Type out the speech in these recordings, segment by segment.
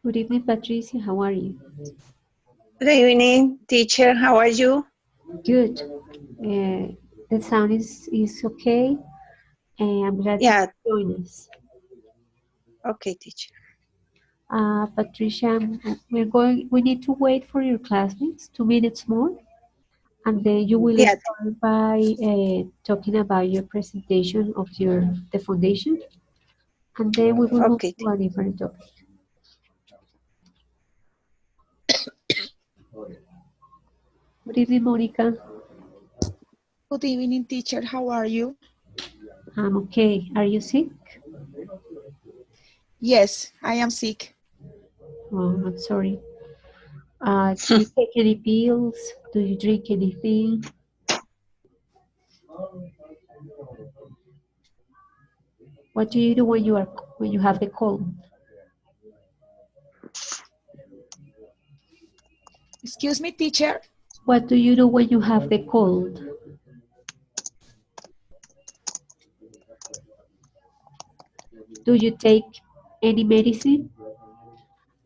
Good evening, Patricia. How are you? Good evening, teacher. How are you? Good. The sound is okay, and I'm glad you Yeah, could join us. okay, teacher. Patricia, we need to wait for your classmates 2 minutes more, and then you will Yeah, start by talking about your presentation of the foundation, and then we will move okay. to a different topic. Good evening, Monica. Good evening, teacher. How are you? I'm okay. Are you sick? Yes, I am sick. Oh, I'm sorry. Do you take any pills? Do you drink anything? What do you do when you have the cold? Excuse me, teacher. What do you do when you have the cold? Do you take any medicine?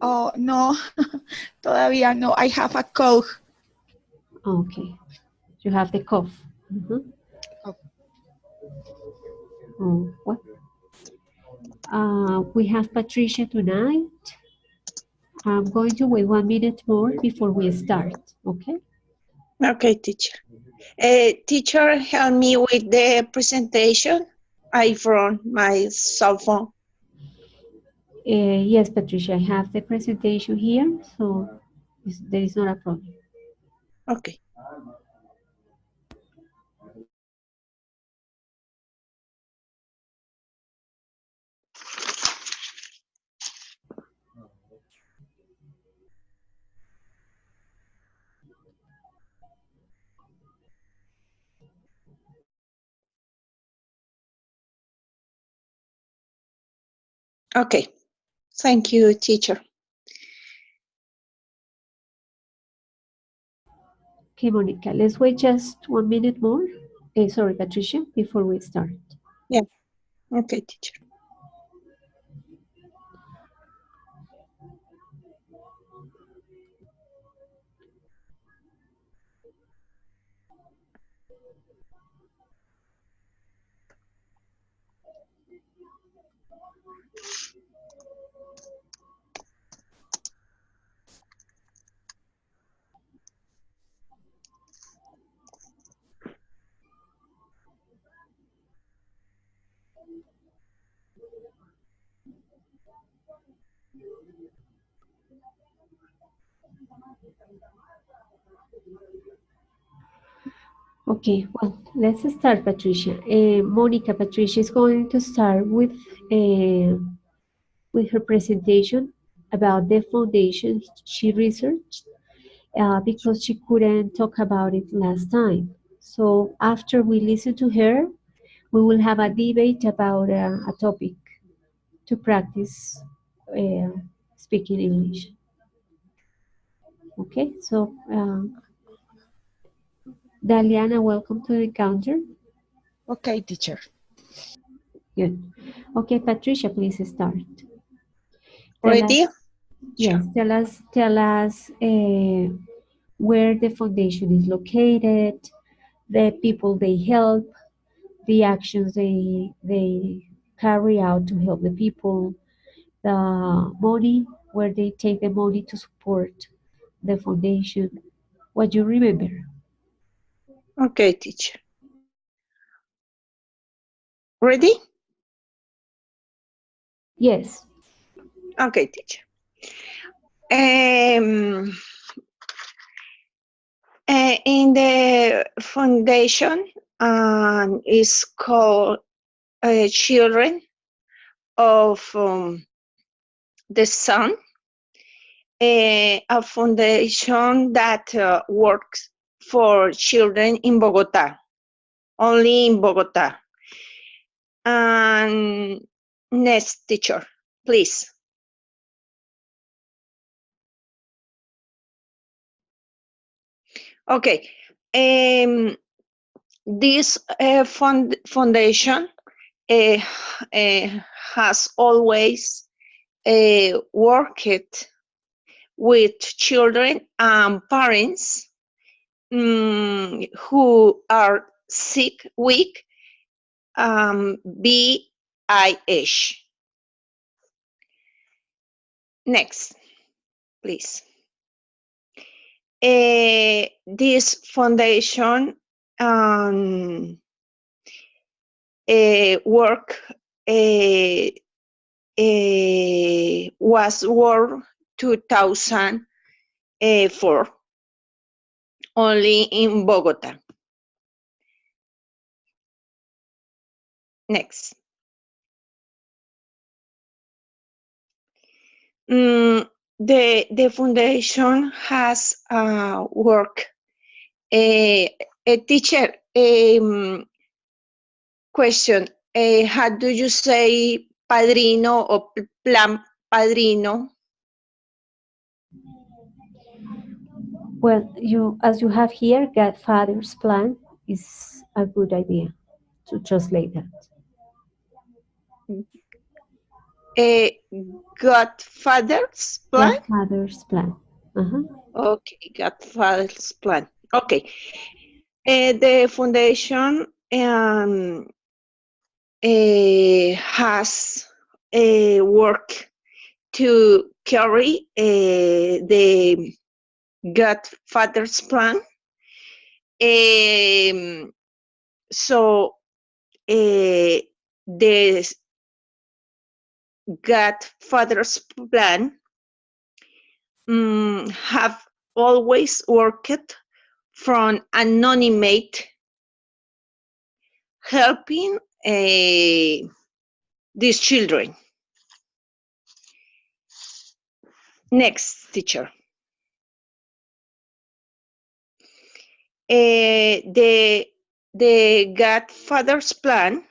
Oh, no, todavía no. I have a cold. Okay, you have the cough. Mhm. Oh. Oh, what? We have Patricia tonight. I'm going to wait 1 minute more before we start. Okay. Okay, teacher. Teacher, help me with the presentation. I from my cell phone. Yes, Patricia, I have the presentation here, so there is not a problem. Okay. Okay. Thank you, teacher. Okay, Monica, let's wait just 1 minute more. Sorry, Patricia, before we start. Yeah. Okay, teacher. Okay, well, let's start, Patricia. Monica, Patricia is going to start with her presentation about the foundation she researched because she couldn't talk about it last time. So after we listen to her, we will have a debate about a topic to practice uh, speaking English. Okay, so Daliana, welcome to the counter. Okay, teacher. Good. Okay, Patricia, please start. Tell us, Ready? yes, tell us where the foundation is located, the people they help, the actions they carry out to help the people, the money, where they take the money to support the foundation. What you remember? Okay, teacher. Ready? Yes. Okay, teacher. In the foundation is called Children of the Sun. a foundation that works for children in Bogota, only in Bogota. And next teacher, please. Okay. This foundation has always worked with children and parents who are sick, weak, BIH. Next, please. This foundation work was World 2004, only in Bogota. Next. The foundation has work. A teacher, question, how do you say padrino or plan padrino? Well, as you have here, Godfather's plan is a good idea to translate that. Godfather's plan? Godfather's plan. Uh-huh. Okay, Godfather's plan. Okay. The foundation has work to carry the Godfather's plan. So the Godfather's plan have always worked from anonymate, helping these children. Next, teacher. The Godfather's plan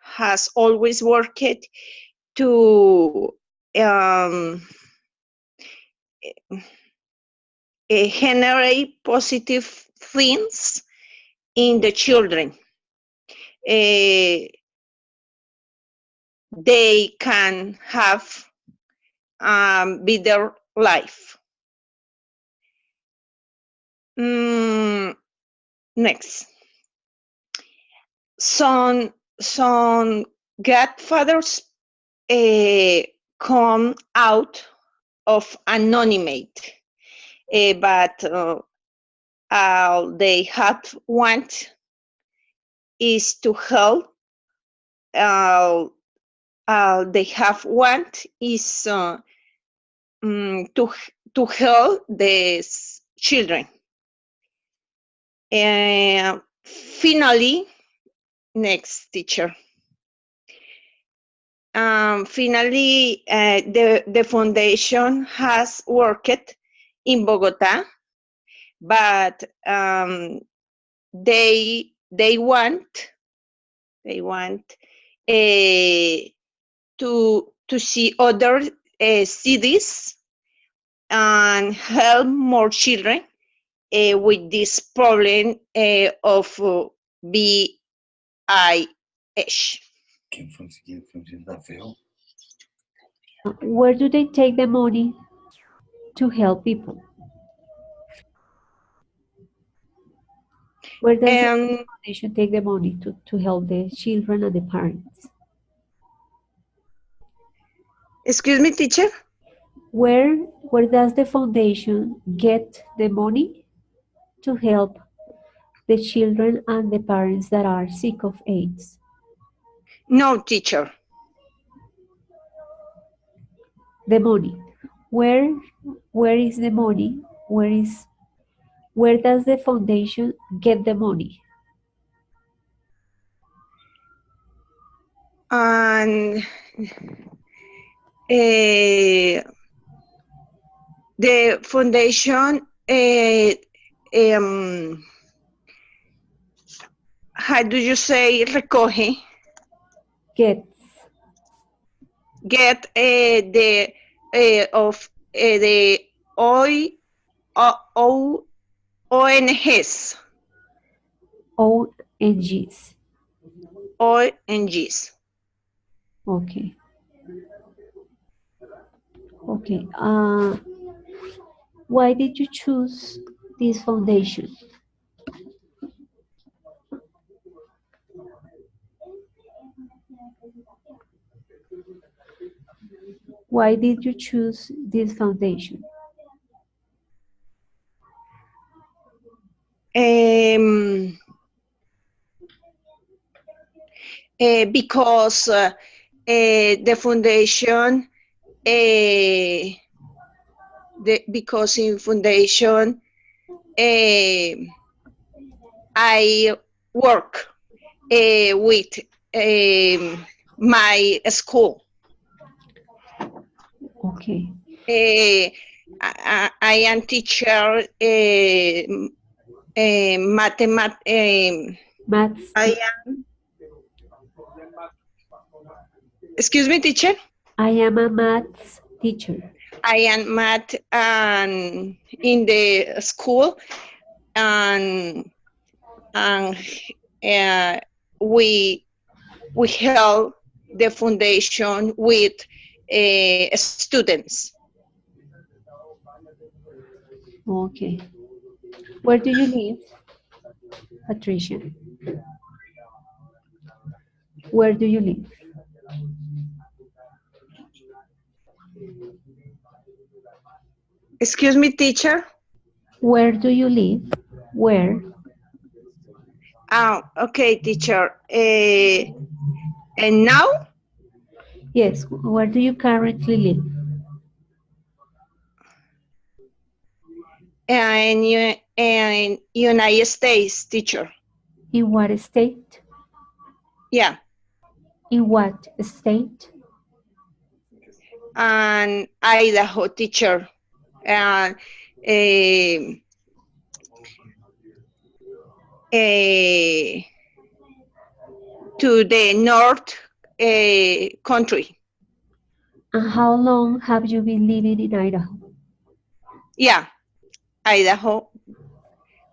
has always worked to generate positive things in the children. They can have better life. Next. Some Godfathers come out of anonymate, but all they have want is to help. They have want is to help these children. And finally, next teacher. Finally, the foundation has worked in Bogota, but they want to see other cities and help more children with this problem of BIH. Where do they take the money to help people? Where does the foundation take the money to help the children and the parents? Excuse me, teacher? Where does the foundation get the money to help the children and the parents that are sick of AIDS? No, teacher. The money. Where is the money? Where does the foundation get the money? And The foundation, how do you say recoge? Gets. Get the of the O ONGs. ONGs. ONGs. Okay. Okay. Why did you choose this foundation? Why did you choose this foundation? Because the foundation, because in foundation, I work with my school. Okay. I am teacher Maths. I am. Excuse me, teacher. I am a maths teacher. I am math and in the school, and uh, we help the foundation with students. Okay. Where do you live, Patricia? Where do you live? Excuse me, teacher. Where do you live? Where? Okay, teacher. And now Yes, where do you currently live? in United States, teacher. In what state? Yeah, In what state? and Idaho, teacher. And to the north country. And how long have you been living in Idaho? Yeah, Idaho.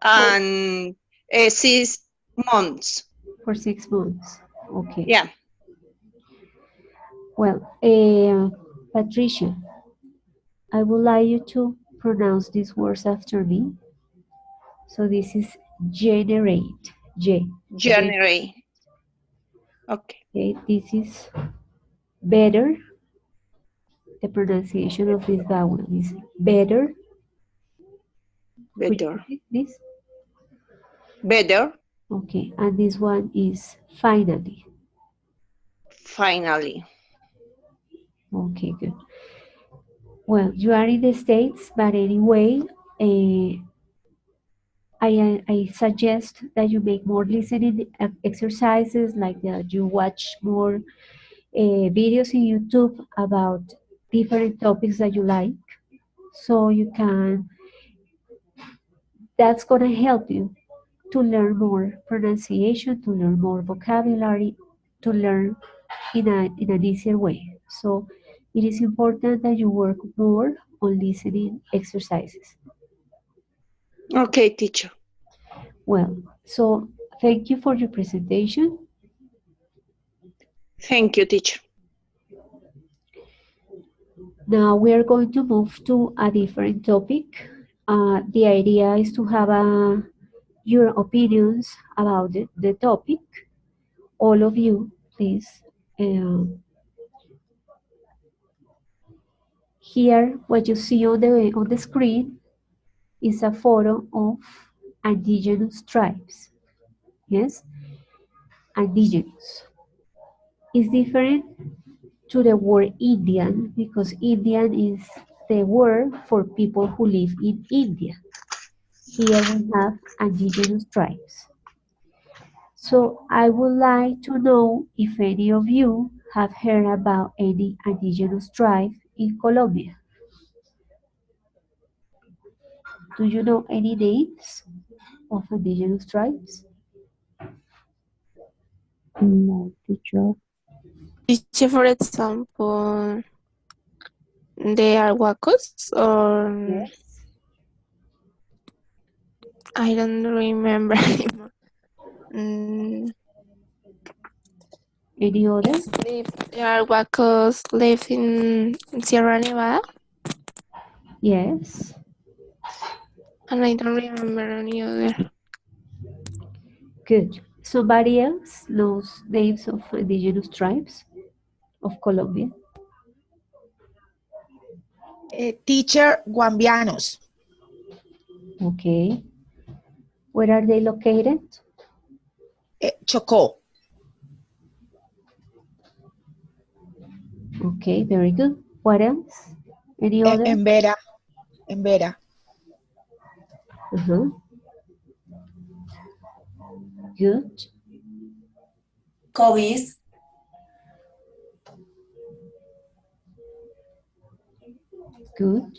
For, And 6 months. for 6 months. Okay. Yeah. Well, Patricia, I would like you to pronounce these words after me. So this is generate. January. Okay. Okay, this is better. The pronunciation of this vowel is better. Could you Better. repeat this? Better. Okay, and this one is finally. Finally. Okay, good. Well, you are in the States, but anyway, I suggest that you make more listening exercises, like that you watch more videos in YouTube about different topics that you like. So you can, that's going to help you to learn more pronunciation, to learn more vocabulary, to learn in an easier way. So it is important that you work more on listening exercises. Okay, teacher. Well, so thank you for your presentation. Thank you, teacher. Now we are going to move to a different topic. The idea is to have your opinions about the topic. All of you, please. Here, what you see on the screen is a photo of indigenous tribes. Yes, indigenous is different to the word Indian because Indian is the word for people who live in India. Here we have indigenous tribes. So I would like to know if any of you have heard about any indigenous tribe in Colombia. Do you know any names of indigenous tribes? No, teacher. Teacher, for example, they are Wacos or Yes. I don't remember anymore. Mm, Any other? they are Wacos live in Sierra Nevada, Yes. and I don't remember any other. Good. Somebody else knows names of indigenous tribes of Colombia? Teacher, Guambianos. Okay. Where are they located? Chocó. Okay, very good. What else? Any other? En Vera. En Vera. Uh-huh. Good. Kobe's. Good.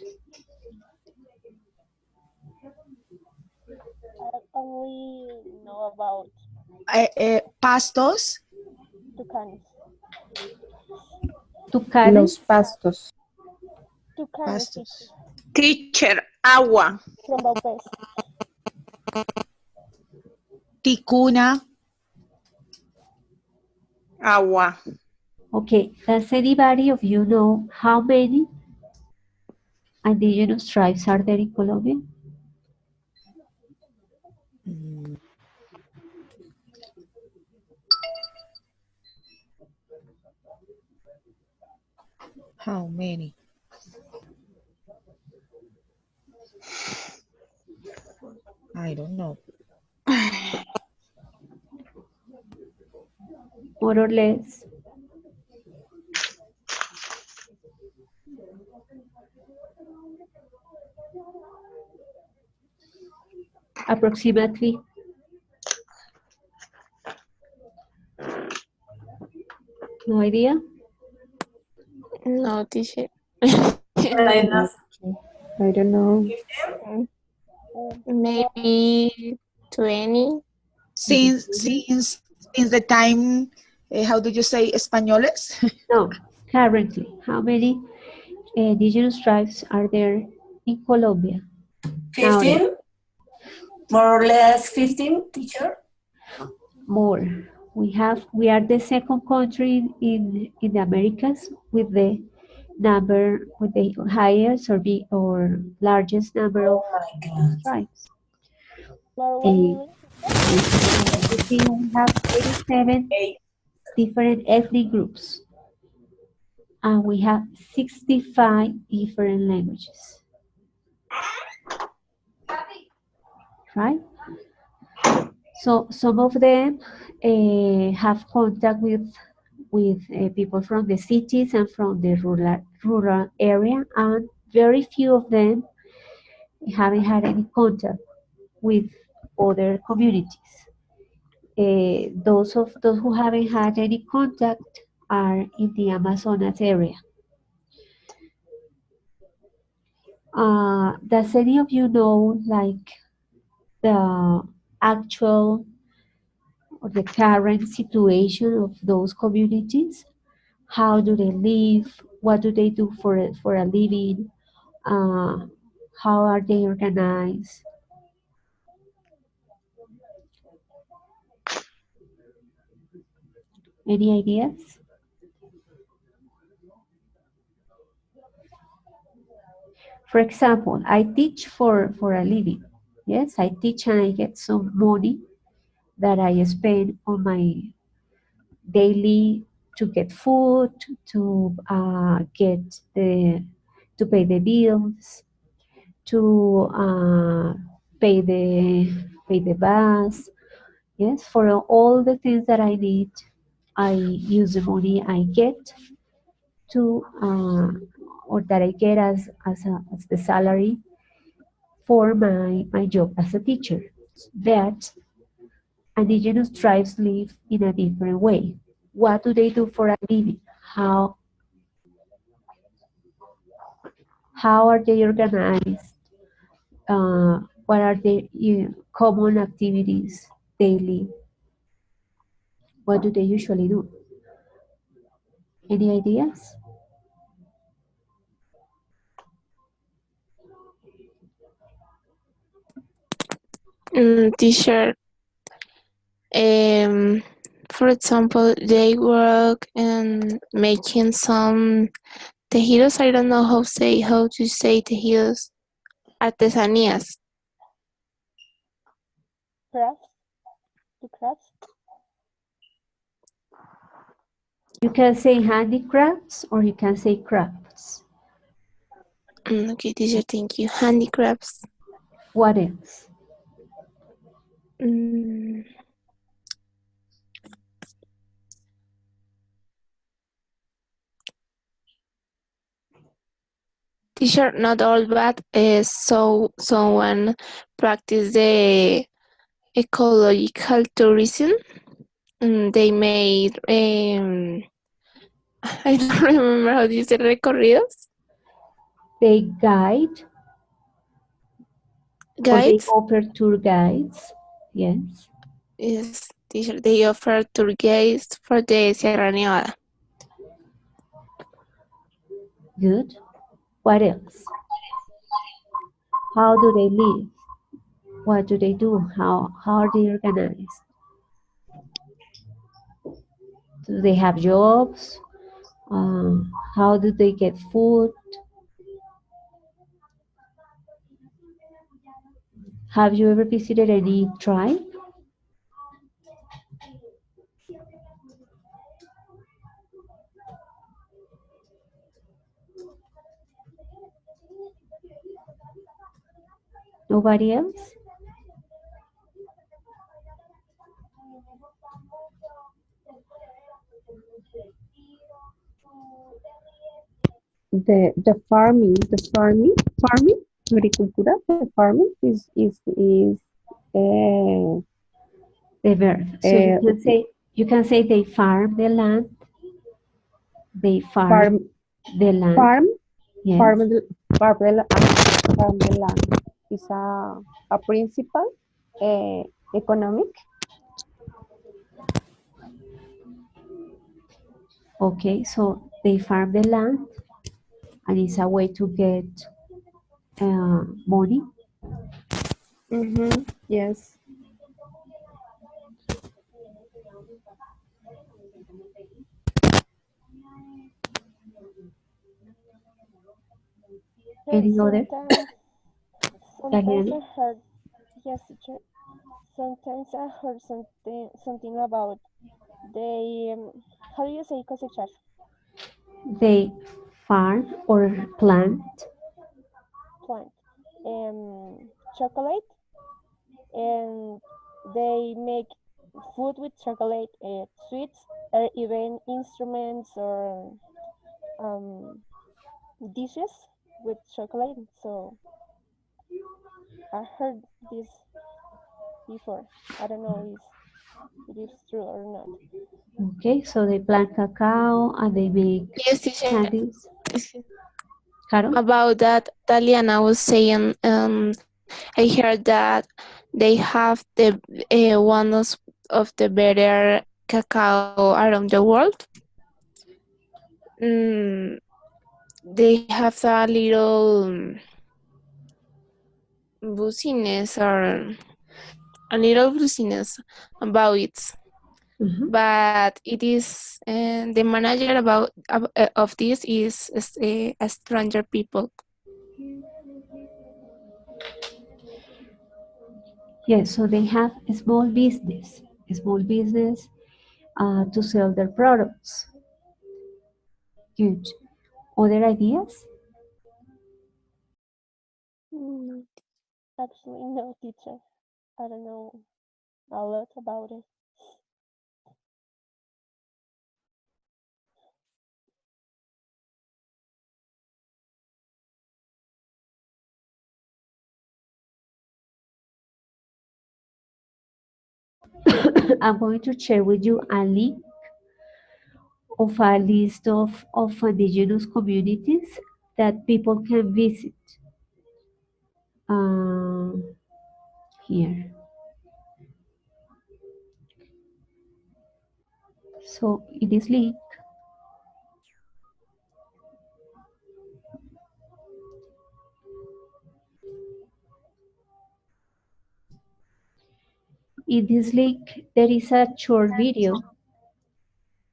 I only know about Pastos. Tucanes. Tucanes. Los pastos. Tucanes, Pastos. Teacher, agua. from Baupés. Ticuna. Agua. Okay. Does anybody of you know how many indigenous tribes are there in Colombia? How many? I don't know. More or less. Approximately. No idea? No, teacher. I know. I don't know. Maybe 20. Since the time, how do you say, españoles? No, currently. How many indigenous tribes are there in Colombia? 15? More or less 15, teacher? More. We are the second country in the Americas with the highest or largest number of Oh my God. tribes. More Uh, one you see, we have 87 different ethnic groups, and we have 65 different languages. Right? So some of them have contact with people from the cities and from the rural area, and very few of them haven't had any contact with other communities. Those who haven't had any contact are in the Amazonas area. Does any of you know, like, the actual or the current situation of those communities? How do they live? What do they do for a living? How are they organized? Any ideas? For example, I teach for a living. Yes, I teach and I get some money that I spend on my daily to get food, to to pay the bills, to pay the bus. Yes, for all the things that I need, I use the money I get to or that I get as the salary for my job as a teacher. But indigenous tribes live in a different way. What do they do for a living? How are they organized? What are the common activities daily? What do they usually do? Any ideas? Teacher, um, for example, they work in making some tejidos. I don't know how to say tejidos. Artesanías. Crafts? To crafts? You can say handicrafts or you can say crafts. Okay, teacher, thank you. Handicrafts. What else? Mm, Teacher, not all, but so someone practice the ecological tourism. They made I don't remember how do you say recorridos, They guide or they guides. offer tour guides. Yes, Yes, teacher. They offer tour guides for the Sierra Nevada. good. What else? How do they live? What do they do? How are they organized? Do they have jobs? How do they get food? Have you ever visited any tribe? Nobody else? Farming, agricultura, the farming is uh, The verb. So uh, you can say they farm the land. They farm farm the land. farm Yes. farm the farm the land is a principle economic. Okay, so they farm the land and it's a way to get money. Yes. Yes, Any other? sometimes Daniela? I heard, yes, teacher. Sometimes I heard something about they, how do you say cosechar? They farm or plant. Plant. Chocolate, and they make food with chocolate, sweets, or even instruments or um, dishes with chocolate. So I heard this before. I don't know if it is true or not. Okay, so they plant cacao and they make Yes, teacher. candies. Caro? About that, Taliana was saying, I heard that they have the one of the better cacao around the world. Mm, they have a little business or a little business about it, Mhm. but it is the manager of this is a stranger people. Yes, so they have a small business to sell their products. Good. Other ideas? Mm, actually, no, teacher. I don't know a lot about it. I'm going to share with you a link of a list of indigenous communities that people can visit. here. So in this link, there is a short video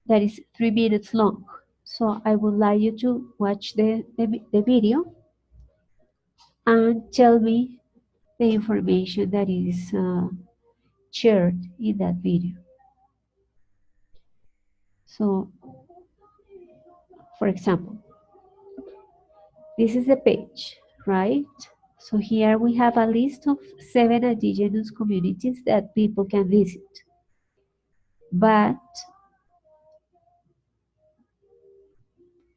that is 3 minutes long. So I would like you to watch the video and tell me the information that is shared in that video. So, for example, this is the page, right? So here we have a list of 7 indigenous communities that people can visit. But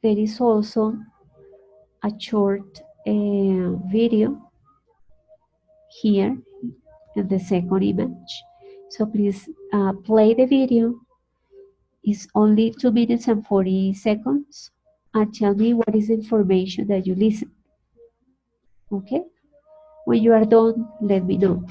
there is also a short video here in the second image. So please play the video. It's only 2 minutes and 40 seconds. And tell me what is the information that you listen. Okay? When you are done, let me know.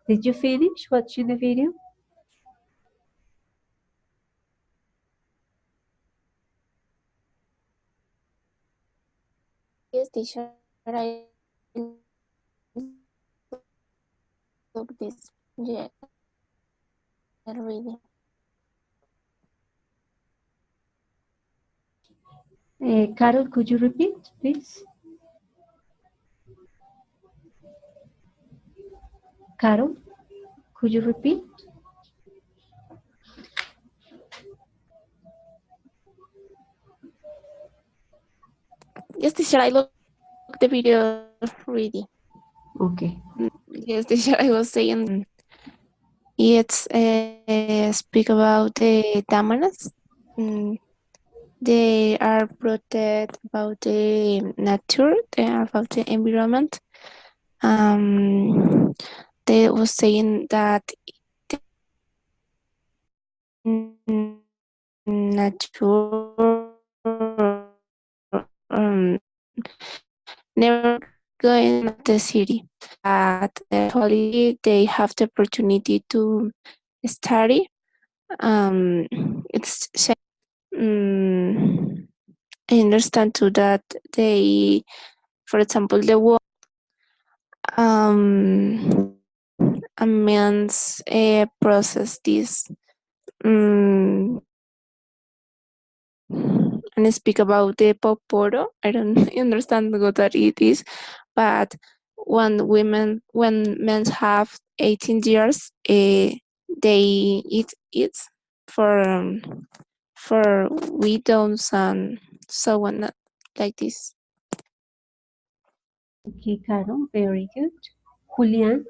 Did you finish watching the video? Yes, teacher, I look this. Yeah, really. Carol, could you repeat, please? Carol, could you repeat? Yes, teacher, I look the video really. Okay. Yes, teacher, I was saying it's speak about the tamanas. Mm, they are protect about the nature, they are about the environment. They was saying that nature never going to the city, but actually they have the opportunity to study. It's um, I understand too that they, for example, the war means process this and speak about the poporo. I don't understand what that it is, but when men have 18 years, they eat it for widows and so on, like this. Okay, Carol, very good. Julian?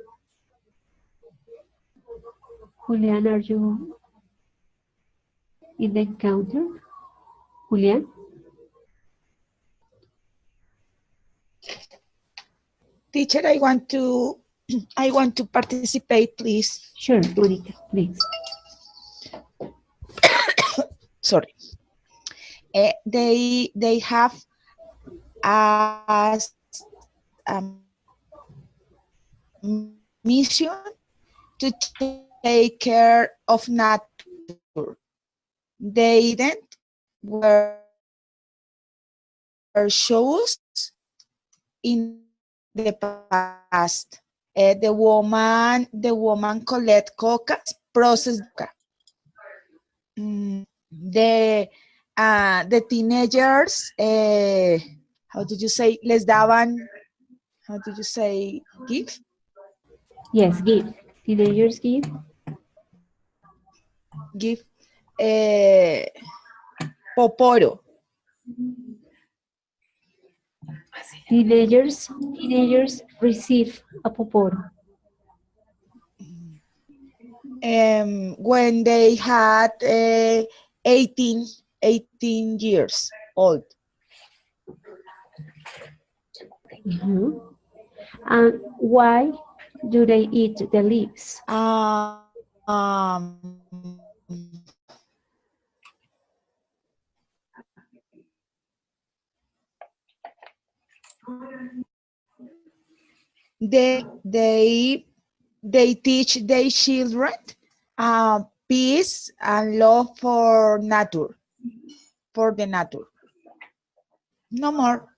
Julian, are you in the encounter? Julian? Teacher, I want to participate, please. Sure, Monica, please. Sorry. They have as mission to take care of nature. They didn't wear shoes in the past. The woman collect coca, process coca. The teenagers, how did you say, les daban, how did you say, give? Yes, give. Teenagers give. Give poporo. Teenagers receive a poporo. When they had 18 years old. And why do they eat the leaves? They teach their children peace and love for nature, for the nature. No more.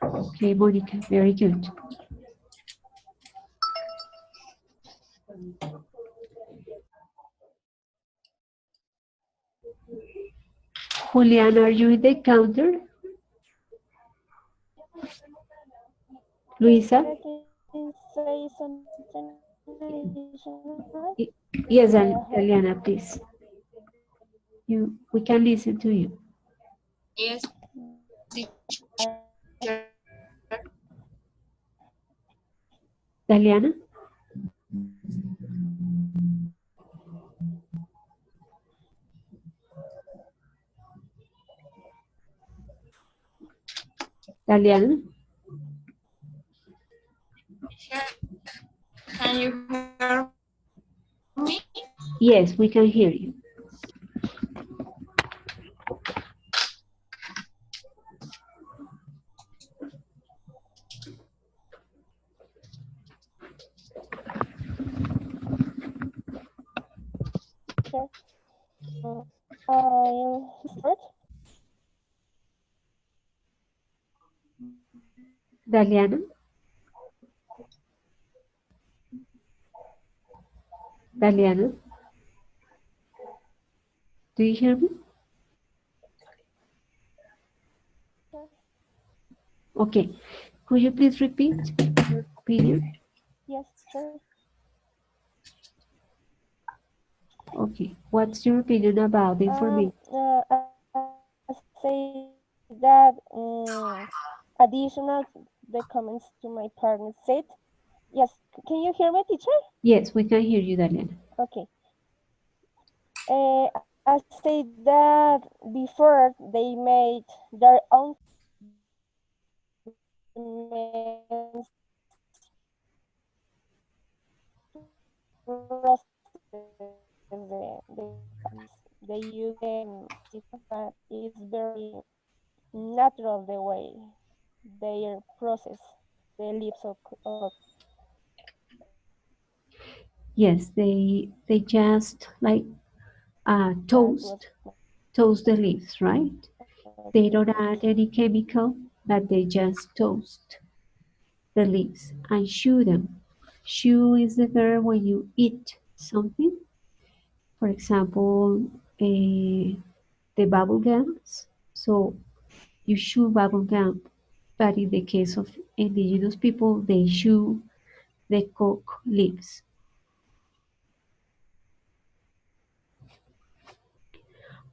Okay, Monica, very good. Julian, are you in the counter? Luisa? I can say something additional. Yes, Eliana, please. We can listen to you. Yes, Daliana? Daliana? can you hear me? Yes, we can hear you. I'll start. Daliana? Daliana? Do you hear me? Okay. Could you please repeat your opinion? Yes, sure. Okay. What's your opinion about the information? I say that additional the comments to my partner said. Yes, can you hear me, teacher? Yes, we can hear you, Daliana. Okay. I say that before they made their own means they use that is very natural the way they process the leaves of Yes, they just like that was toast the leaves, right? They don't okay. add any chemical, but they just toast the leaves and chew them. Chew is the verb when you eat something. For example, the bubble gums. So you chew bubble gum, but in the case of indigenous people, they chew the coke leaves.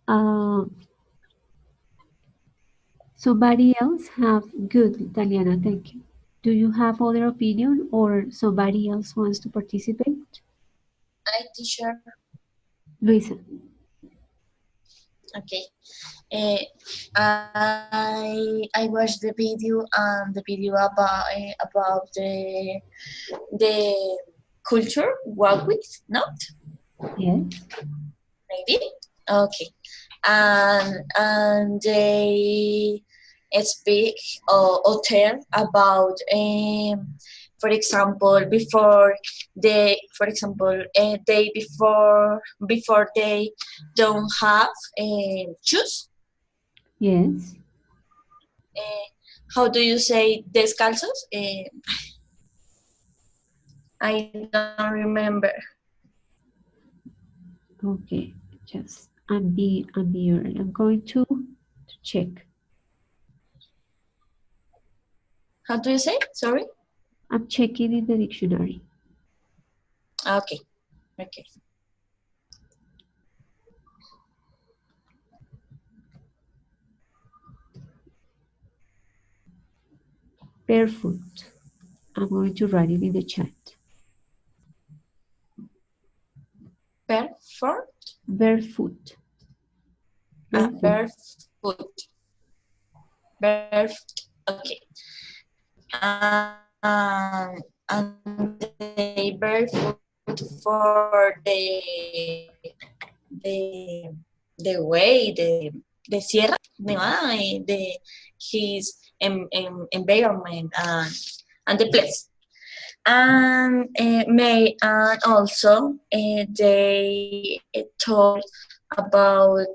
Uh, Somebody else have good, Italiana, thank you. Do you have other opinion or somebody else wants to participate? I teacher. Luisa. Okay. Uh, I watched the video and the video about the culture walk with, not Yes. maybe. Okay. And they speak or tell about for example day before they don't have shoes. Yes. uh, how do you say descalzos? I don't remember. Okay. Just I'm here. I'm going to check. How do you say? Sorry. I'm checking in the dictionary. Okay. Okay. Barefoot. I'm going to write it in the chat. Barefoot. Barefoot. Barefoot. Barefoot. Barefoot. Okay. And they barefoot for the way the Sierra Nevada, his environment and the place. And and also they told about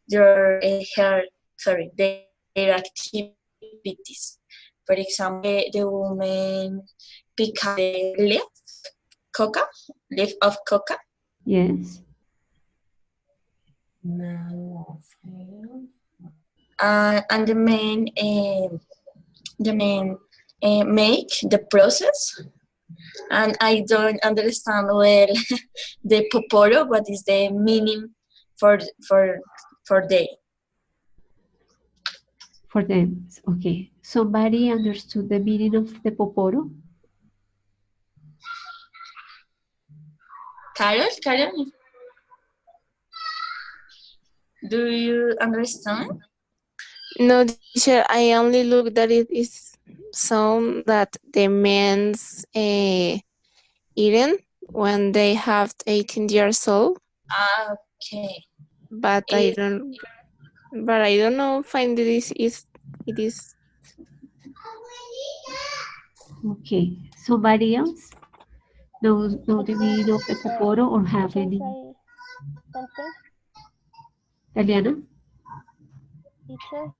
their activities. For example, the woman pick up the coca, leaf of coca, Yes. and the men make the process. And I don't understand well the poporo. What is the meaning for for they? For them. Okay. Somebody understood the meaning of the poporo? Carol, do you understand? No, teacher, I only look that it is sound that the men's eating when they have 18 years old, Okay. but It, I don't know. Find it is. Okay. Somebody else know the meaning of the poporo or have Can any? say something? Eliana? Teacher,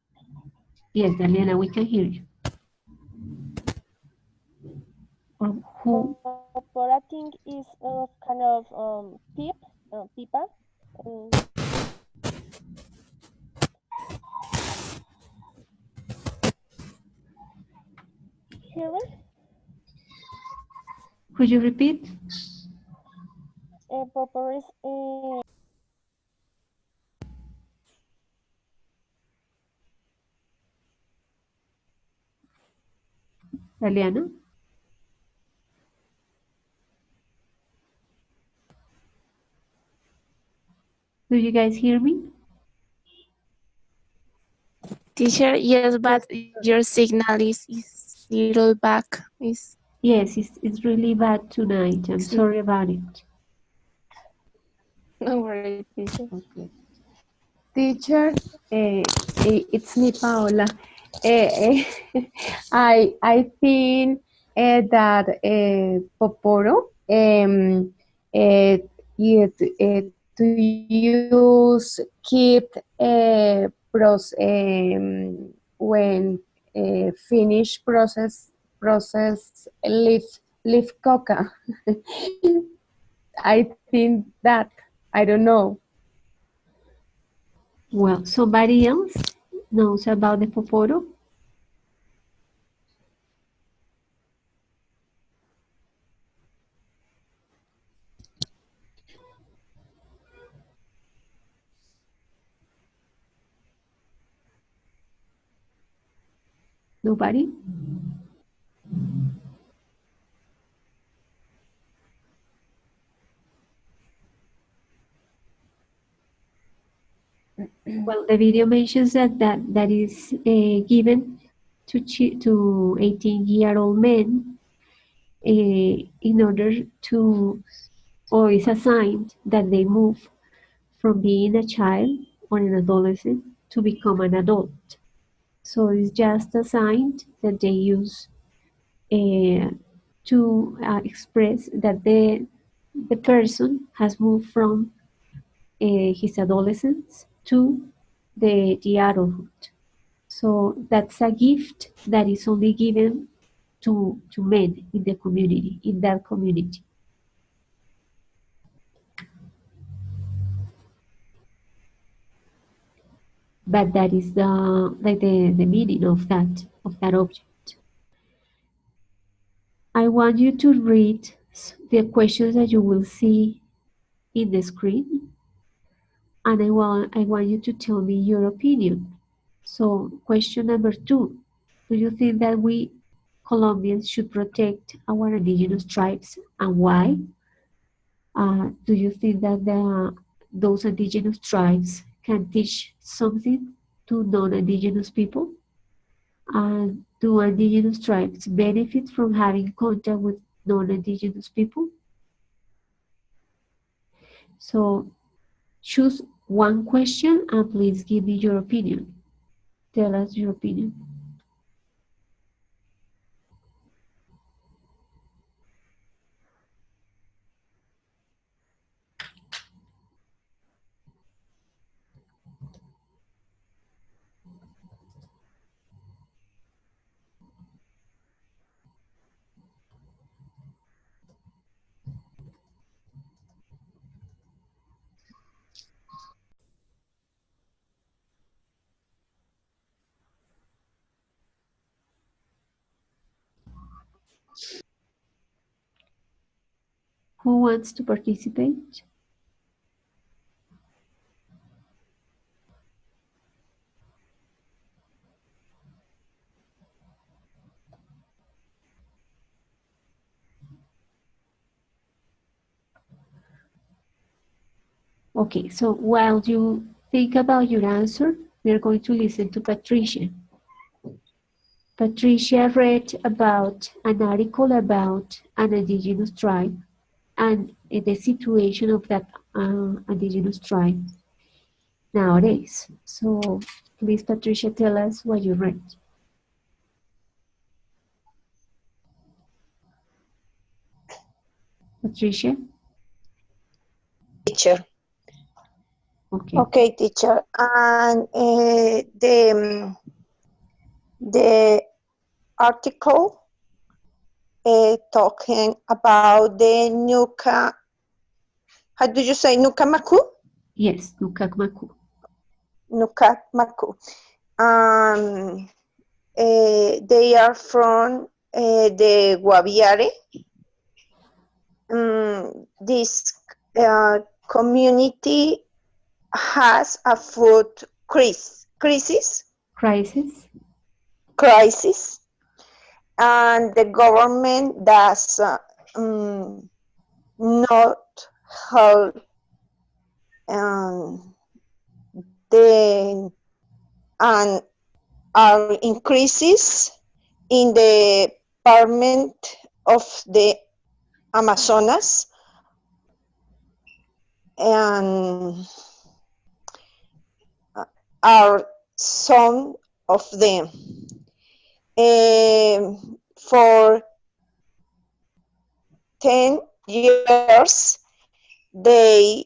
Yes, Eliana, we can hear you. Or who? popora thing is kind of pipa. Um, Hear me? Could you repeat? Popper is Eliana? Do you guys hear me? Teacher, yes, but Yes. your signal is little back. Yes, it's really bad tonight. I'm Is sorry about it. no worry, teacher. Okay. Teacher, It's me, Paola. I think that Poporo to use keep when finish process leaf coca. I think that I don't know. Well, somebody else knows about the poporo? Nobody? Well, the video mentions that is given to 18-year-old men in order to, or is assigned that they move from being a child or an adolescent to become an adult. So it's just a sign that they use to express that the person has moved from his adolescence to the adulthood. So that's a gift that is only given to men in the community, in that community. But that is the meaning of that object. I want you to read the questions that you will see in the screen, and I want you to tell me your opinion. So, question number 2: do you think that we Colombians should protect our indigenous tribes, and why? Do you think that those indigenous tribes can teach something to non-indigenous people? And do indigenous tribes benefit from having contact with non-indigenous people? So choose one question and please give me your opinion. Tell us your opinion. Who wants to participate? Okay, so while you think about your answer, we are going to listen to Patricia. Patricia read about an article about an indigenous tribe and the situation of that indigenous tribe nowadays. So please, Patricia, tell us what you read. Patricia? Teacher. Okay. Okay, teacher. And the article talking about the how do you say Nukamaku? Yes, Nukakmaku. Nukamaku. They are from the Guaviare. This community has a food crisis, and the government does not help the and are increases in the department of the Amazonas, and are some of them. For 10 years, they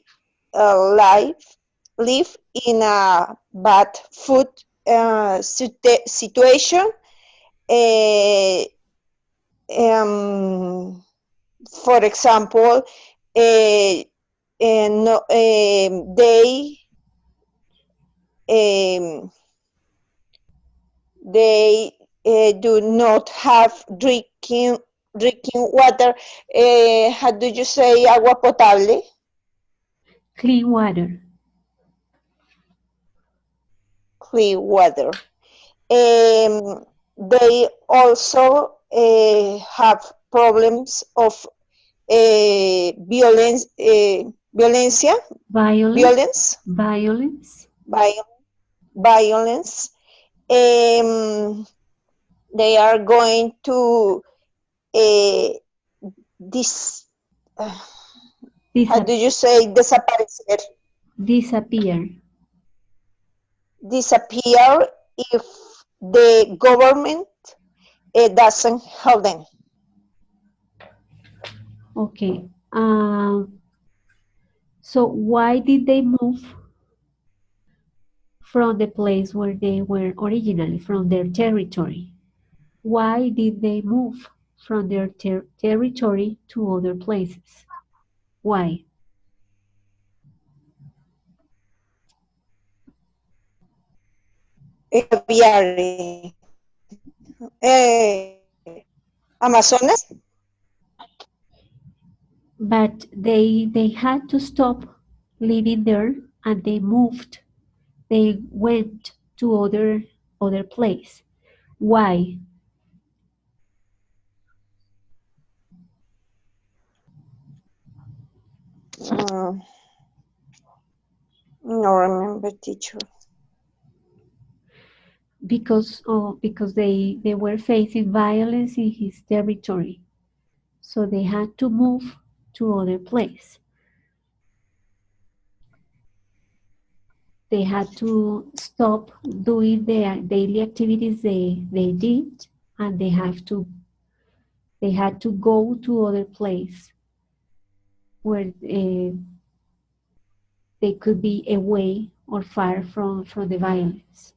live in a bad food situation. For example, no, they do not have drinking water. How do you say agua potable? Clean water. Clean water. They also have problems of violence, violencia, Violence. violence. They are going to this. How do you say desaparecer? Disappear. Disappear if the government doesn't help them. Okay. So why did they move from the place where they were originally, from their territory? Why did they move from their territory to other places? Why? Guaviare. Amazonas. But they had to stop living there and they moved. They went to other place. Why? No remember, teacher. Because they were facing violence in his territory. So they had to move to other place. They had to stop doing their daily activities they did, and they had to go to other place where they could be away or far from the violence.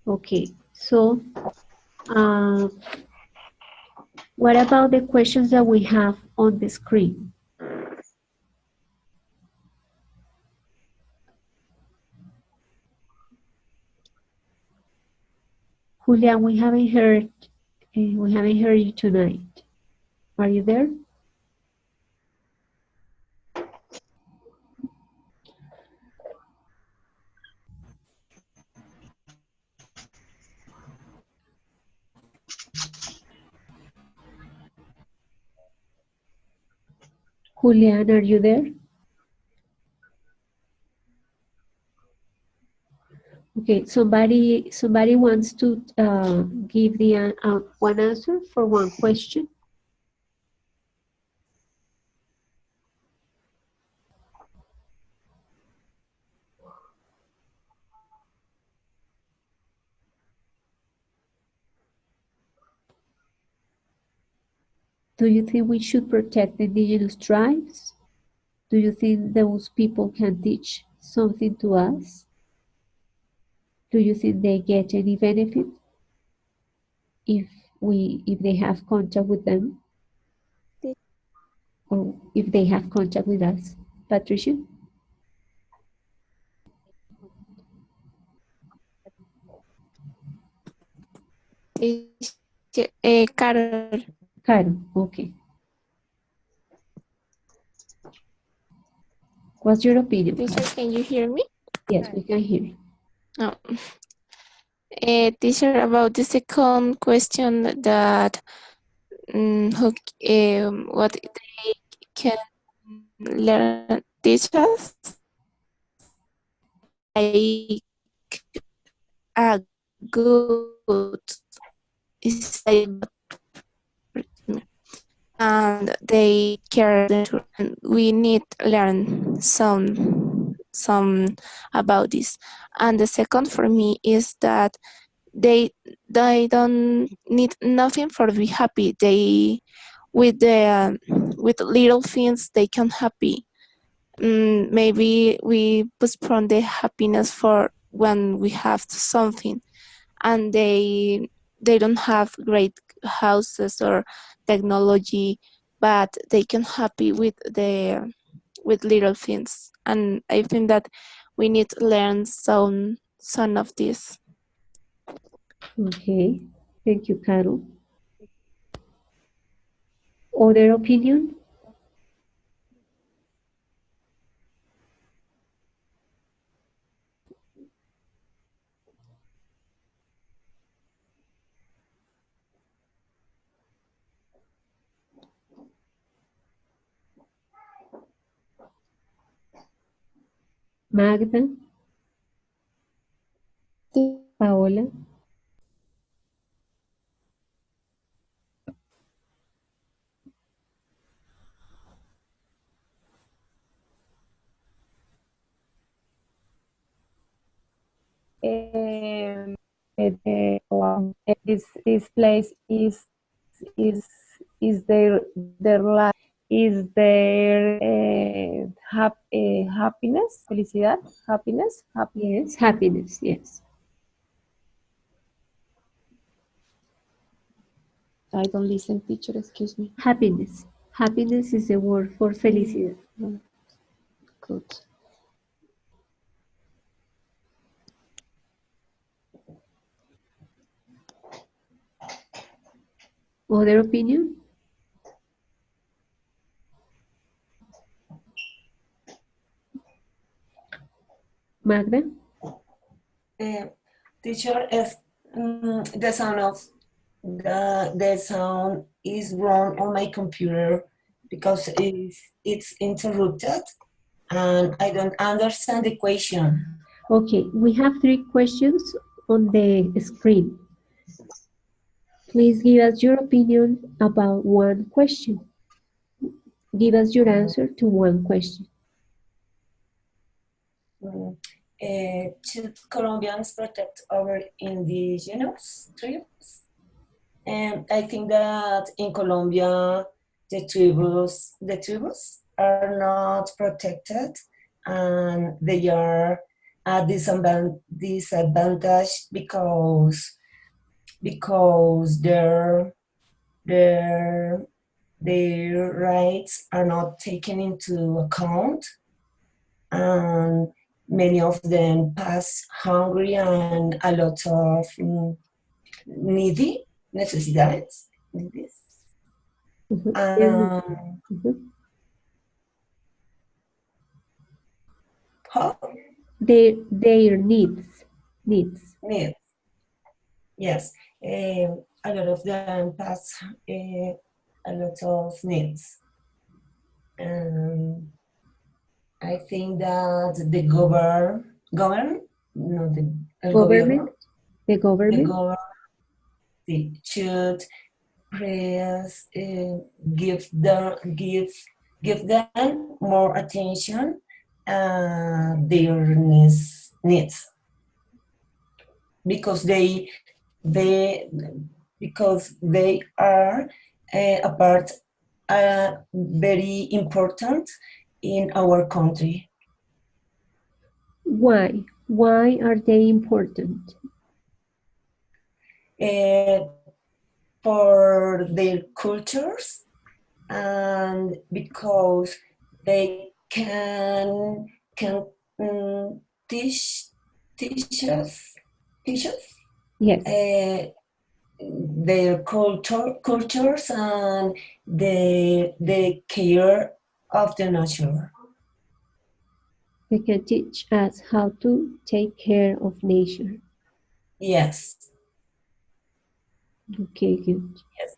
Okay, so what about the questions that we have on the screen? Julian, we haven't heard you tonight. Are you there? Julian, are you there? Okay, somebody wants to give the one answer for one question. Do you think we should protect the indigenous tribes? Do you think those people can teach something to us? Do you think they get any benefit if they have contact with them or if they have contact with us? Patricia? Carol, Karen, okay. What's your opinion? teacher, can you hear me? Yes, we can hear you. Oh. Teacher, about the second question that what they can learn teach us, like a good is like and they care and we need to learn some about this. And the second for me is that they don't need nothing for be happy. They with little things they can happy. Maybe we postpone the happiness for when we have something, and they don't have great houses or technology, but they can happy with little things. And I think that we need to learn some of this. Okay, thank you, Carol. Other opinion? Magda? Paola? This place is their life, is their happiness, felicidad, happiness, Yes, happiness, yes. I don't listen, teacher, excuse me. Happiness. Happiness is the word for felicidad. Good. Other opinion? Magda? Teacher, if the sound of the sound is wrong on my computer because it's interrupted and I don't understand the question. Okay, we have 3 questions on the screen. Please give us your opinion about one question. Give us your answer to one question. Should Colombians protect our indigenous tribes? And I think that in Colombia, the tribes are not protected and they are at disadvantage because their rights are not taken into account, and many of them pass hungry and a lot of needy necesidades. How? Their needs. Needs. Yes. A lot of them pass a lot of needs. I think that the government should please give them more attention their needs because they are a part are very important in our country. Why? Why are they important? Uh, for their cultures and because they can teach teach us Yes. their cultures and the care of the nature. They can teach us how to take care of nature. Yes. Okay, good. Yes.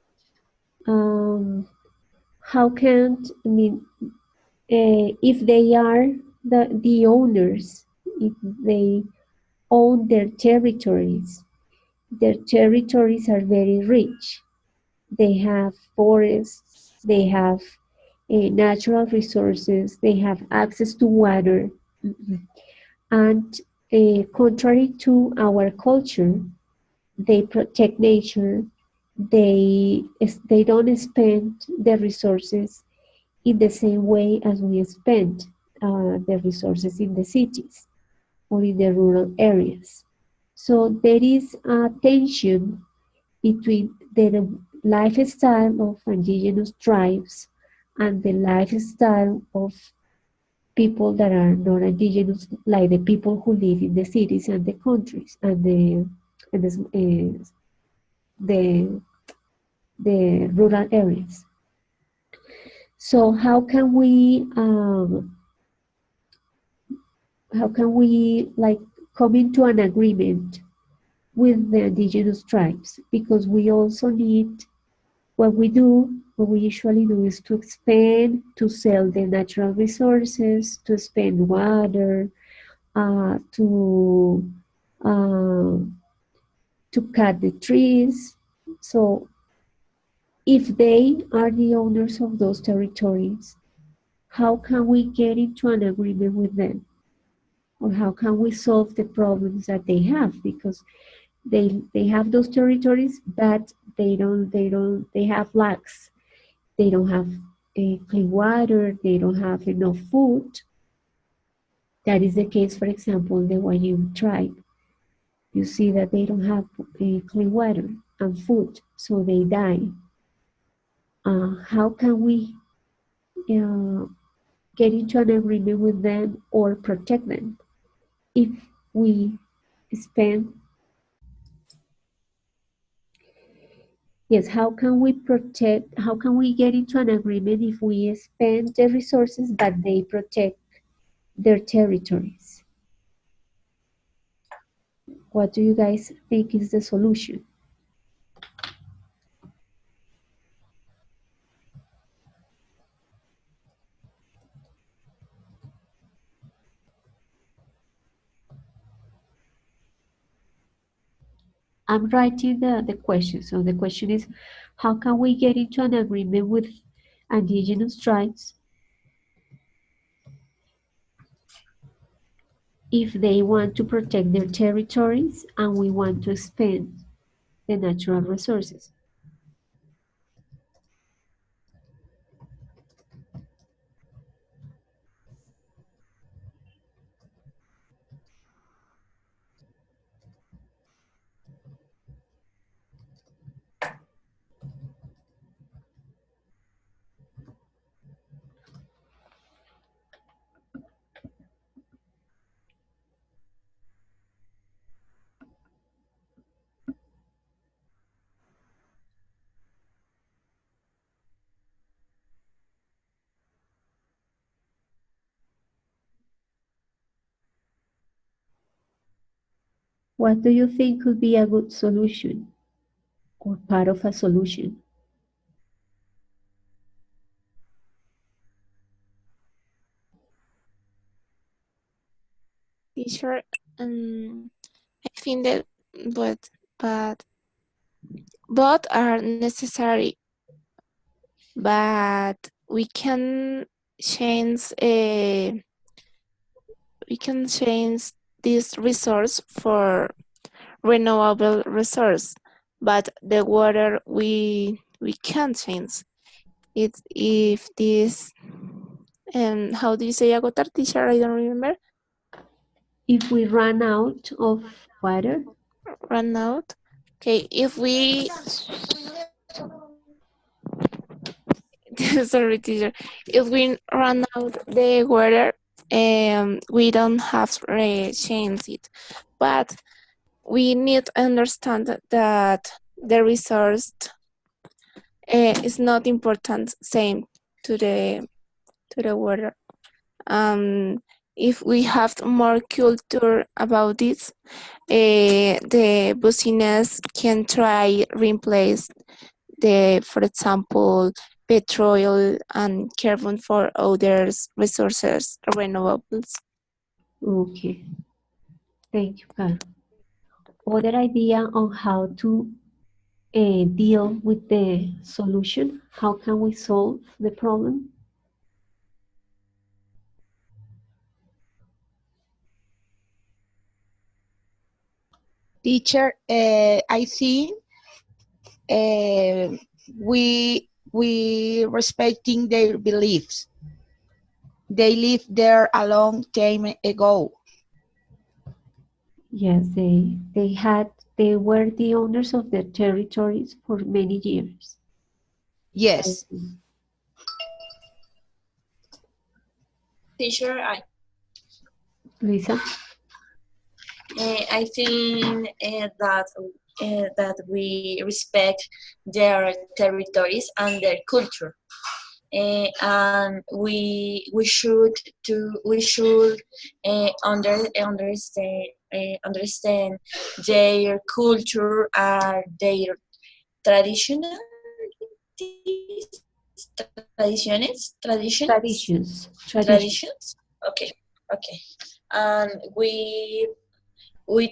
How can, I mean, if they are the owners, if they own their territories are very rich. They have forests, they have natural resources, they have access to water. And contrary to our culture, they protect nature. They don't spend the resources in the same way as we spend the resources in the cities or in the rural areas. So there is a tension between the lifestyle of indigenous tribes and the lifestyle of people that are not indigenous, like the people who live in the cities and the countries and the, the rural areas. So how can we like come into an agreement with the indigenous tribes? Because we also need what we usually do is to expand, to sell the natural resources, to spend water, to uh, to cut the trees. So if they are the owners of those territories, how can we get into an agreement with them? Or how can we solve the problems that they have? Because they have those territories, but they have lacks. They don't have clean water, they don't have enough food. That is the case, for example, in the Wayuu tribe. You see that they don't have clean water and food, so they die. How can we uh, get into an agreement with them or protect them if we spend Yes, how can we get into an agreement if we spend the resources but they protect their territories? What do you guys think is the solution? I'm writing the question. So the question is, how can we get into an agreement with indigenous tribes if they want to protect their territories and we want to spend the natural resources? What do you think could be a good solution or part of a solution? Teacher, I think that but but both are necessary, but change uh, we can change this resource for renewable resource, but the water we can't change. It's if this how do you say agotar, teacher? I don't remember. If we run out of water, Run out. Okay, if we sorry, teacher. If we run out the water, we don't have change it, but we need to understand that the resource is not important same to the water. If we have more culture about this, the business can try replace for example, petrol and carbon for other resources renewables. okay. Thank you, Carl. Other idea on how to deal with the solution? How can we solve the problem? Teacher, I think we respecting their beliefs. They lived there a long time ago. Yes, they were the owners of their territories for many years. I Yes. see. Teacher, Luisa? I think that we respect their territories and their culture, and we should understand their culture and their traditional traditions Traditions. Traditions. traditions. Okay, okay, and we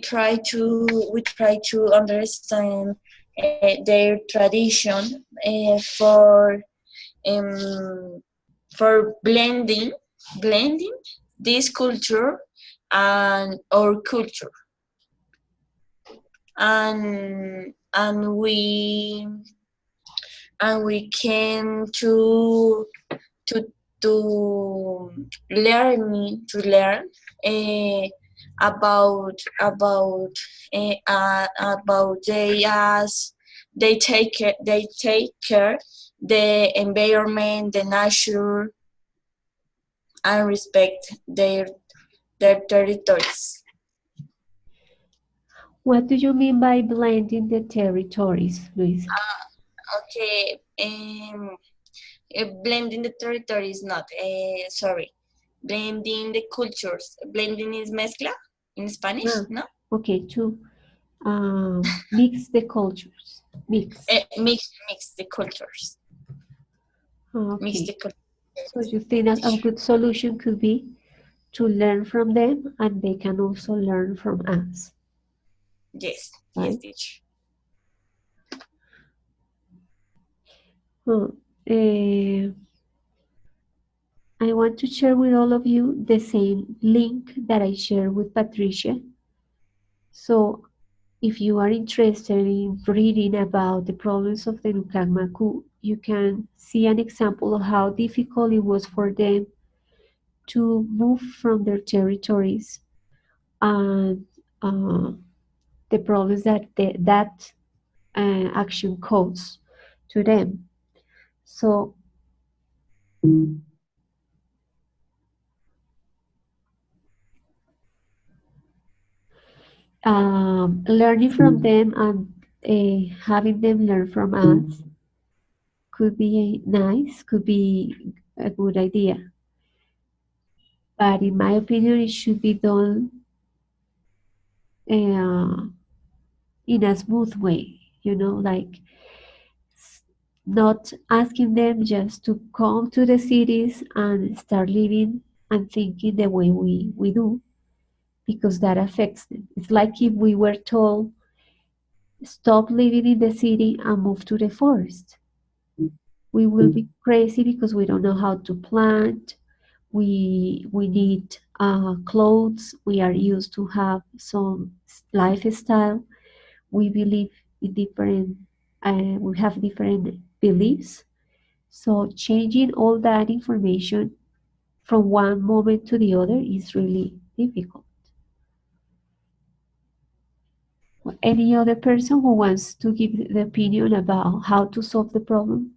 try to understand their tradition um, for blending this culture and our culture, and we came to to learn uh, about they as they take care the environment, the nature, and respect their territories. What do you mean by blending the territories, Luisa? Okay, blending the territories, not sorry, blending the cultures. Blending is mezcla in Spanish, Ah, no? okay, to mix the cultures. Mix. Mix the cultures. Mix Okay. the cultures. So you think that a good solution could be to learn from them and they can also learn from us, Yes, yes, right? teacher. Huh. Eh, I want to share with all of you the same link that I shared with Patricia. So if you are interested in reading about the problems of the Nukagmaku, you can see an example of how difficult it was for them to move from their territories and the problems that that action caused to them. So learning from them and having them learn from us could be nice, could be a good idea. But in my opinion, it should be done uh, in a smooth way, like not asking them just to come to the cities and start living and thinking the way we do, because that affects them. It's like if we were told, stop living in the city and move to the forest. We will be crazy because we don't know how to plant. We need clothes. We are used to have some lifestyle. We believe in different. We have different beliefs. So changing all that information from one moment to the other is really difficult. Any other person who wants to give the opinion about how to solve the problem?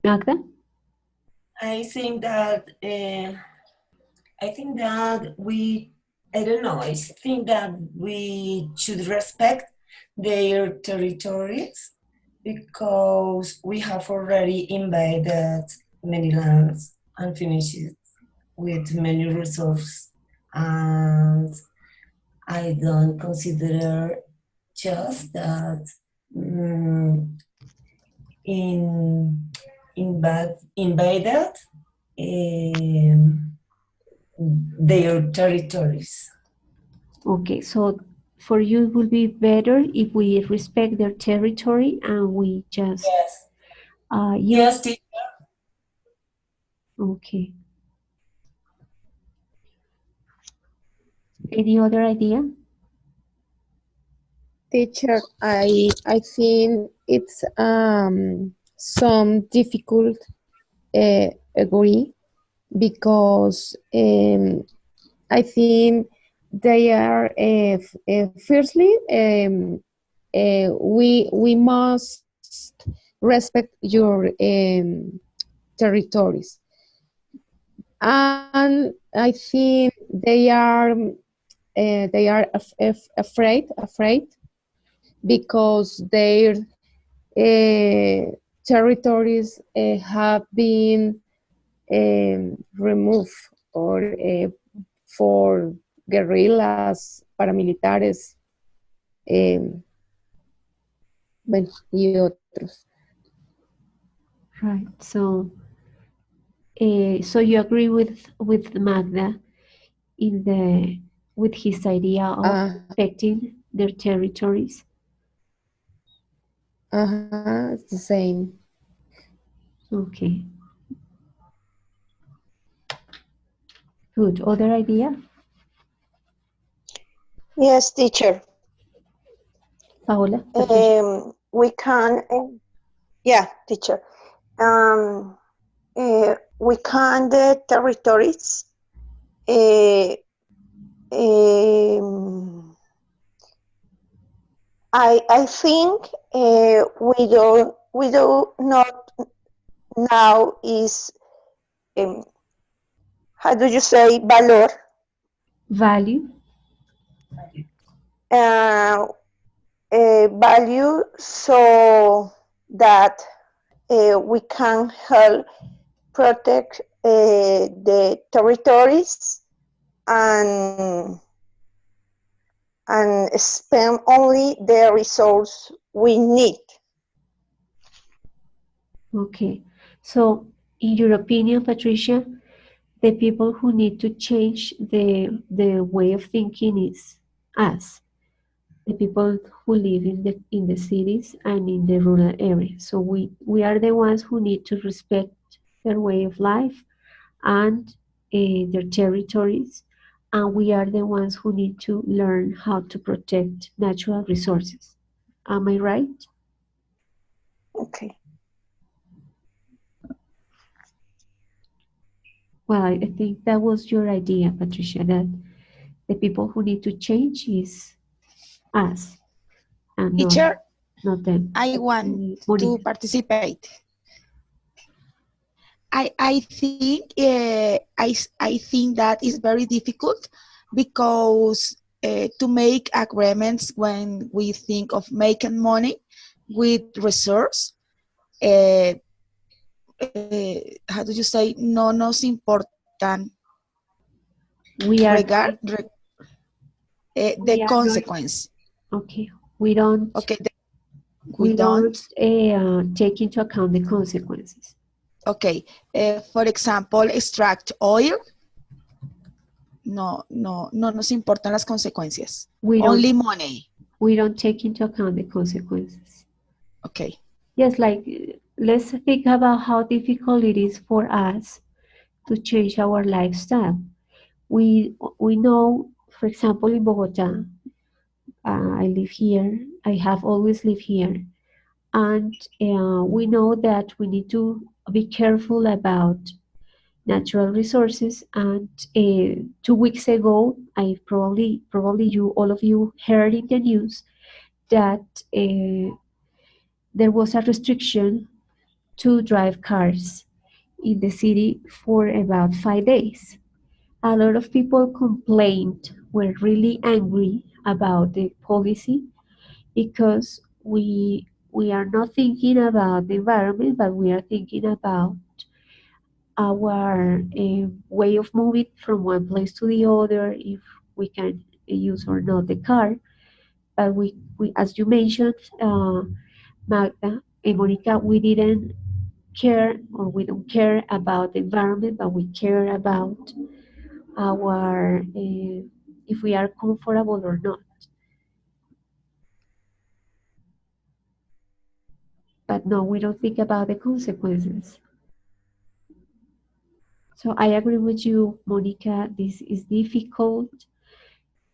Magda? I think that I don't know. I think that we should respect their territories because we have already invaded many lands and finished with many resources, and I don't consider just that in invaded um, their territories. Okay, so for you it will be better if we respect their territory and we just Yes. use. Yes, Okay. Any other idea? Teacher, I think it's some difficult agree because I think they are firstly we must respect your territories, and I think they are afraid because their territories have been removed or for guerrillas, paramilitares, eh, bueno, y otros. Right. So you agree with Magda in the with his idea of respecting their territories? It's the same. Okay. Good. Other idea? Yes, teacher. Paola? Patricia? We can, yeah, teacher. We can the territories. I think we do not now is how do you say valor? Value? Value so that we can help protect the territories and spend only the resource we need. Okay. So in your opinion, Patricia, the people who need to change the way of thinking is us, the people who live in the cities and in the rural areas. So we are the ones who need to respect their way of life and their territories, and we are the ones who need to learn how to protect natural resources. Am I right? Okay. Well, I think that was your idea, Patricia, that the people who need to change is us and Teacher, not them. I want to Monica. participate. I think I think that is very difficult because to make agreements when we think of making money with resource, uh, how do you say, no nos importan We are the consequence. okay. We don't. Okay, We don't don't. take into account the consequences. Okay, for example, extract oil. No nos importan las consecuencias. Only money. We don't take into account the consequences. Okay. Yes, like let's think about how difficult it is for us to change our lifestyle. We know For example, in Bogota, I live here. I have always lived here, and we know that we need to be careful about natural resources. And 2 weeks ago, I probably you all of you heard in the news that there was a restriction to drive cars in the city for about 5 days. A lot of people complained, were really angry about the policy because we are not thinking about the environment, but we are thinking about our way of moving from one place to the other, if we can use or not the car. But we as you mentioned, Magda and Monica, we didn't care, or we don't care about the environment, but we care about our if we are comfortable or not. But no, we don't think about the consequences. So I agree with you, Monica. This is difficult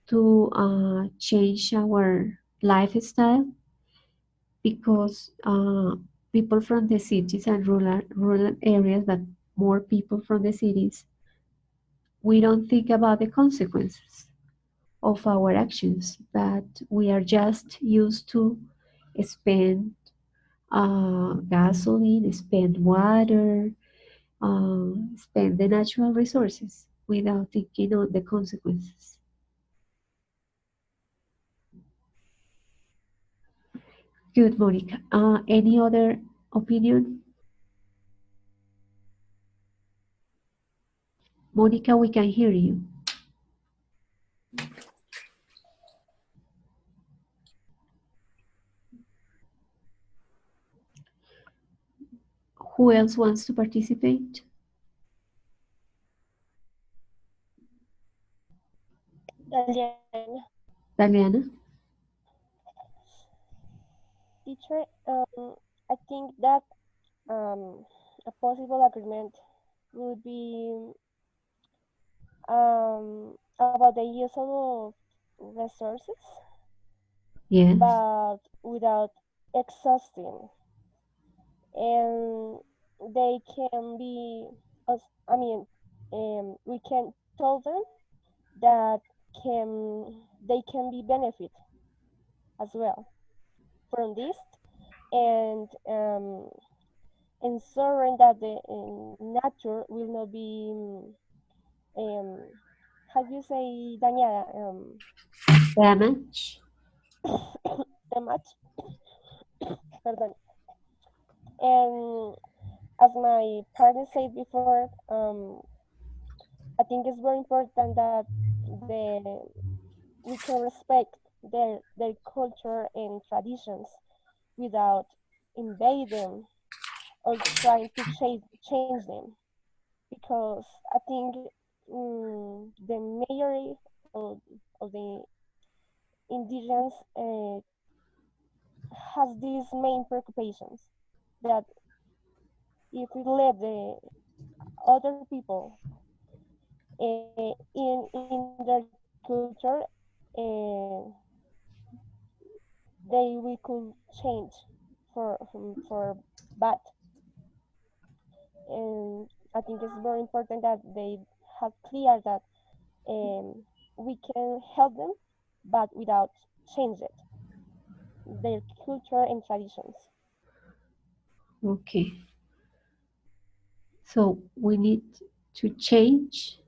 to change our lifestyle because people from the cities and rural areas, but more people from the cities, we don't think about the consequences of our actions, but we are just used to spend gasoline, spend water, spend the natural resources without thinking on the consequences. Good, Monica. Any other opinion? Monica, we can hear you. Who else wants to participate? Dalian, Daliana? teacher, I think that a possible agreement would be about the use of resources, Yes. but without exhausting, and they can be, I mean, we can tell them that they can be benefit as well from this, and ensuring that the nature will not be how do you say dañada, Damage? damage. Pardon. And as my partner said before, I think it's very important that we can respect their culture and traditions without invade them or trying to change them, because I think the majority of the indigenous has these main preoccupations that if we let the other people in their culture, uh, they we could change for bad. And I think it's very important that they have clear that we can help them, but without change it, their culture and traditions. Okay. So we need to change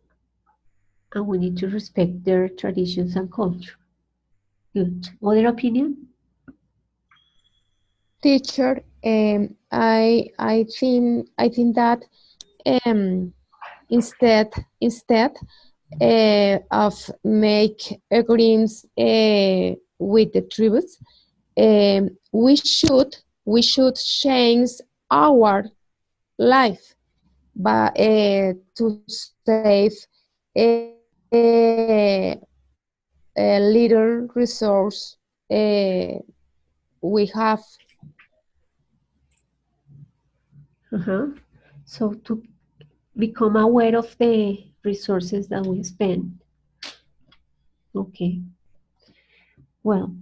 and we need to respect their traditions and culture. Good. Other opinion? Teacher, I think that um, instead of make agreements with the tributes, we should change our life, but to save a, a little resource we have. So to become aware of the resources that we spend. Okay. Well,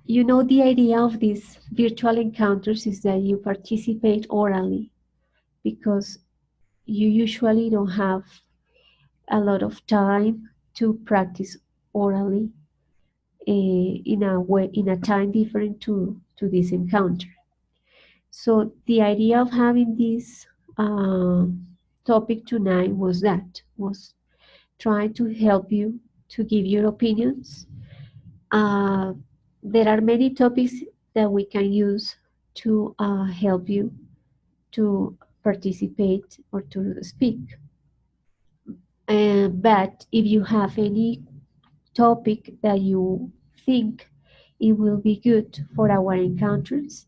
you know, the idea of these virtual encounters is that you participate orally because you usually don't have a lot of time to practice orally in a way, in a time different to this encounter. So the idea of having this topic tonight was trying to help you to give your opinions. Uh, there are many topics that we can use to help you to participate or to speak. But if you have any topic that you think it will be good for our encounters,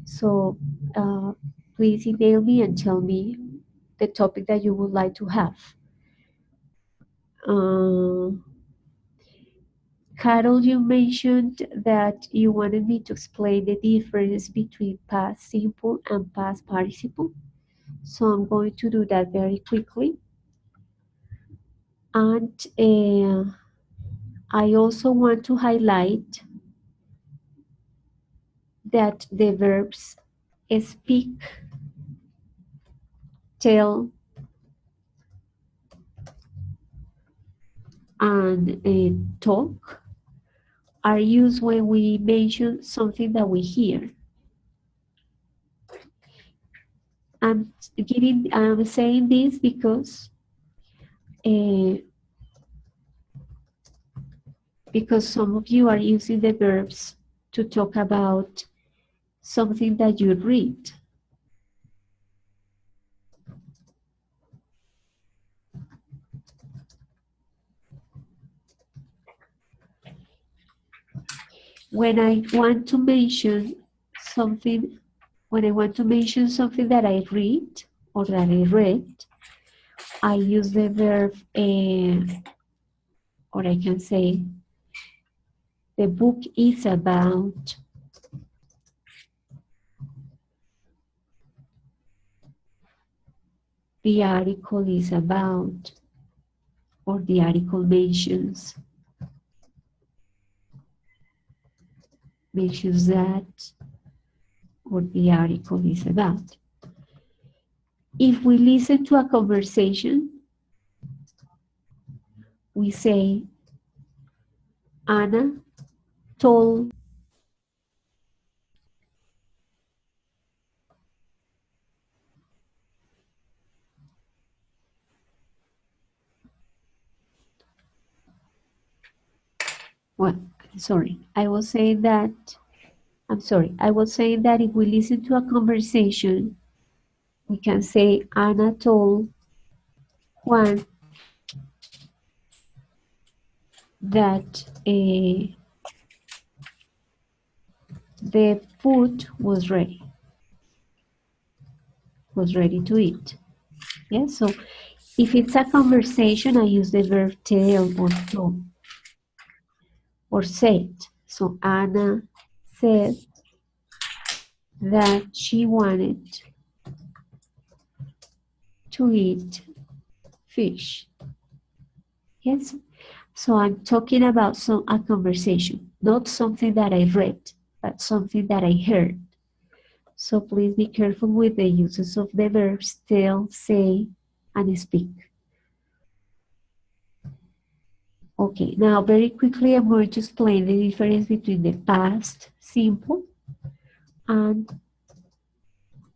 so please email me and tell me the topic that you would like to have. Uh, Carol, you mentioned that you wanted me to explain the difference between past simple and past participle. So I'm going to do that very quickly. And I also want to highlight that the verbs speak, tell, and talk are used when we mention something that we hear. I'm saying this because some of you are using the verbs to talk about something that you read. When I want to mention something, that I read or that I read, I use the verb, or I can say, the book is about. The article is about, or the article mentions that, or the article is about. If we listen to a conversation, we say, Anna told well, sorry, I was saying that if we listen to a conversation, we can say Anna told Juan that the food was ready to eat. Yes, so if it's a conversation, I use the verb tell or talk or said. So Anna said that she wanted to eat fish. Yes, so I'm talking about a conversation, not something that I read, but something that I heard. So please be careful with the uses of the verbs tell, say, and speak. Okay, now very quickly I'm going to explain the difference between the past simple and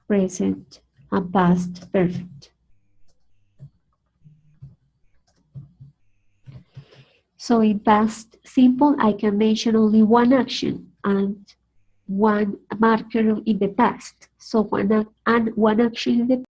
present and past perfect. So in past simple, I can mention only one action and one marker in the past. So one action in the